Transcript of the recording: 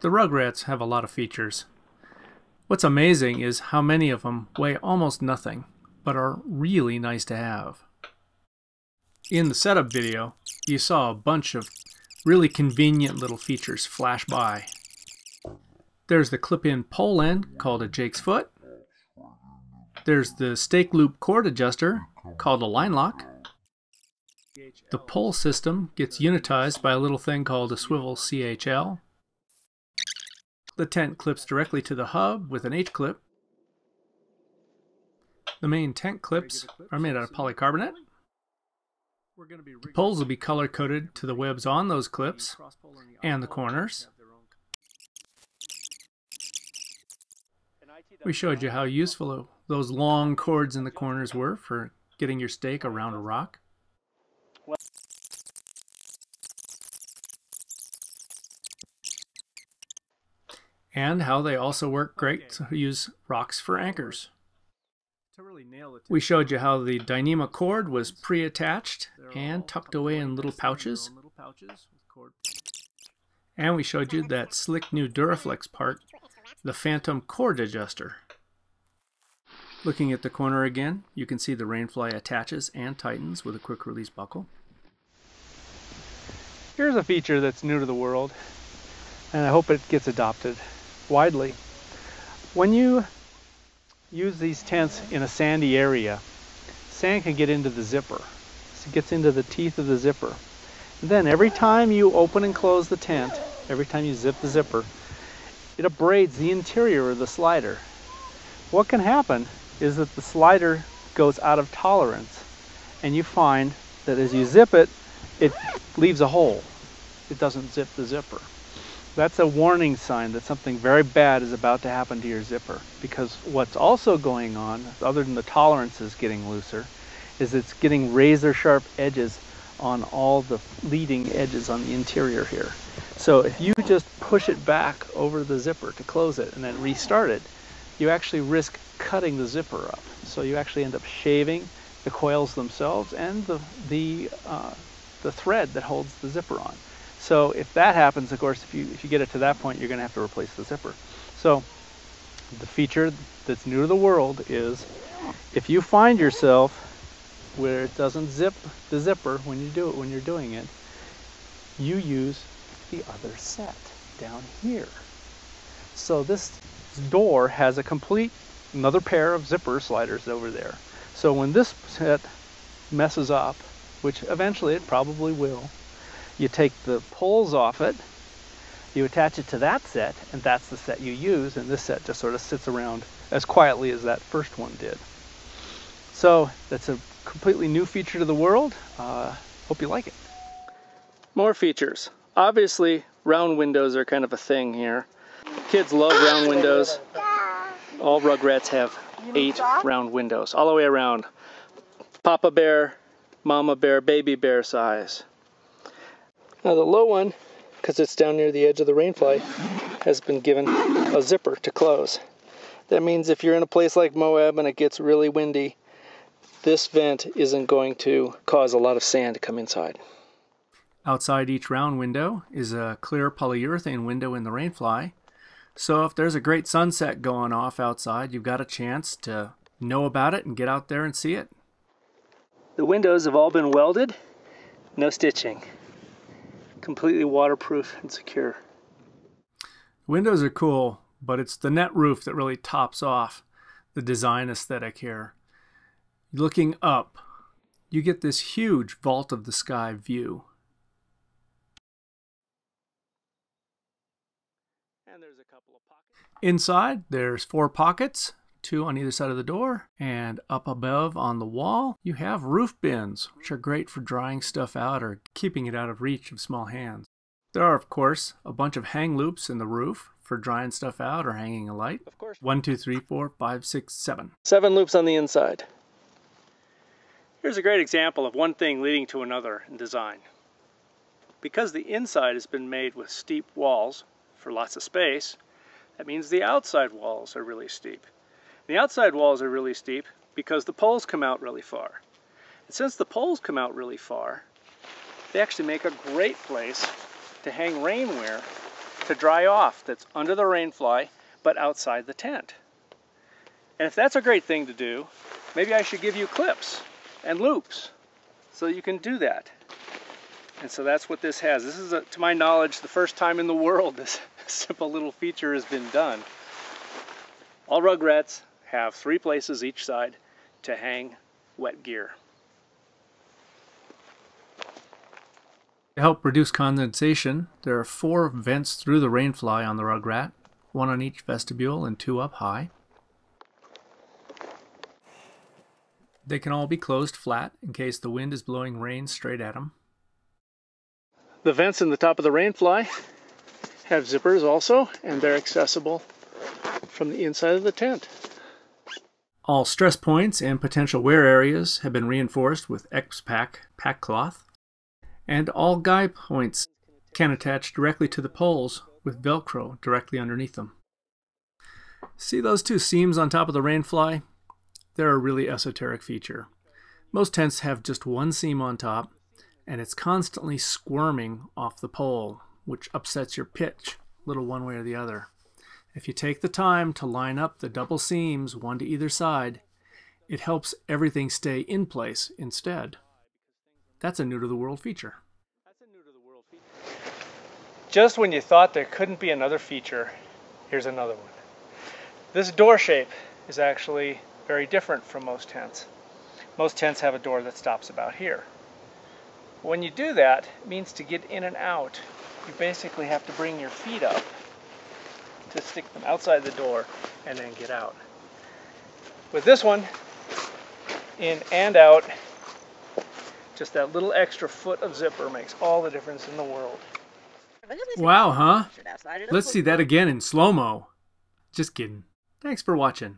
The RugRats have a lot of features. What's amazing is how many of them weigh almost nothing, but are really nice to have. In the setup video, you saw a bunch of really convenient little features flash by. There's the clip-in pole end called a Jake's foot. There's the stake loop cord adjuster called a LineLoc. The pole system gets unitized by a little thing called a swivel CHL. The tent clips directly to the hub with an H-clip. The main tent clips are made out of polycarbonate. The poles will be color-coded to the webs on those clips and the corners. We showed you how useful those long cords in the corners were for getting your stake around a rock. And how they also work great to use rocks for anchors. We showed you how the Dyneema cord was pre-attached and tucked away in little pouches. And we showed you that slick new Duraflex part, the Phantom cord adjuster. Looking at the corner again, you can see the rainfly attaches and tightens with a quick release buckle. Here's a feature that's new to the world, and I hope it gets adopted widely. When you use these tents in a sandy area, sand can get into the zipper. So it gets into the teeth of the zipper. And then every time you open and close the tent, every time you zip the zipper, it abrades the interior of the slider. What can happen is that the slider goes out of tolerance, and you find that as you zip it, it leaves a hole. It doesn't zip the zipper. That's a warning sign that something very bad is about to happen to your zipper, because what's also going on, other than the tolerances getting looser, is it's getting razor sharp edges on all the leading edges on the interior here. So if you just push it back over the zipper to close it and then restart it, you actually risk cutting the zipper up. So you actually end up shaving the coils themselves and the thread that holds the zipper on. So if that happens, of course, if you get it to that point, you're going to have to replace the zipper. So the feature that's new to the world is if you find yourself where it doesn't zip the zipper when you're doing it, you use the other set down here. So this door has another pair of zipper sliders over there. So when this set messes up, which eventually it probably will, you take the poles off it, you attach it to that set, and that's the set you use, and this set just sort of sits around as quietly as that first one did. So that's a completely new feature to the world. Hope you like it. More features. Obviously, round windows are kind of a thing here. Kids love round windows. All RugRats have 8 round windows, all the way around. Papa bear, mama bear, baby bear size. Now the low one, because it's down near the edge of the rainfly, has been given a zipper to close. That means if you're in a place like Moab and it gets really windy, this vent isn't going to cause a lot of sand to come inside. Outside each round window is a clear polyurethane window in the rainfly. So if there's a great sunset going off outside, you've got a chance to know about it and get out there and see it. The windows have all been welded, no stitching. Completely waterproof and secure. Windows are cool, but it's the net roof that really tops off the design aesthetic here. Looking up, you get this huge vault of the sky view. And there's a couple of pockets. Inside, there's 4 pockets, 2 on either side of the door, and up above on the wall, you have roof bins, which are great for drying stuff out or keeping it out of reach of small hands. There are, of course, a bunch of hang loops in the roof for drying stuff out or hanging a light. Of course. 1, 2, 3, 4, 5, 6, 7. 7 loops on the inside. Here's a great example of one thing leading to another in design. Because the inside has been made with steep walls for lots of space, that means the outside walls are really steep. The outside walls are really steep because the poles come out really far. And since the poles come out really far, they actually make a great place to hang rainwear to dry off that's under the rainfly but outside the tent. And if that's a great thing to do, maybe I should give you clips and loops so you can do that. And so that's what this has. This is, to my knowledge, the first time in the world this simple little feature has been done. All RugRats have 3 places each side to hang wet gear. To help reduce condensation, there are 4 vents through the rainfly on the RugRat, 1 on each vestibule and 2 up high. They can all be closed flat in case the wind is blowing rain straight at them. The vents in the top of the rainfly have zippers also, and they're accessible from the inside of the tent. All stress points and potential wear areas have been reinforced with X-Pac pack cloth, and all guy points can attach directly to the poles with Velcro directly underneath them. See those 2 seams on top of the rainfly? They're a really esoteric feature. Most tents have just 1 seam on top, and it's constantly squirming off the pole, which upsets your pitch a little one way or the other. If you take the time to line up the double seams, 1 to either side, it helps everything stay in place instead. That's a new-to-the-world feature. Just when you thought there couldn't be another feature, here's another one. This door shape is actually very different from most tents. Most tents have a door that stops about here. When you do that, it means to get in and out, you basically have to bring your feet up to stick them outside the door and then get out. With this one, in and out, just that little extra foot of zipper makes all the difference in the world. Wow, huh? Let's see that again in slow-mo. Just kidding. Thanks for watching.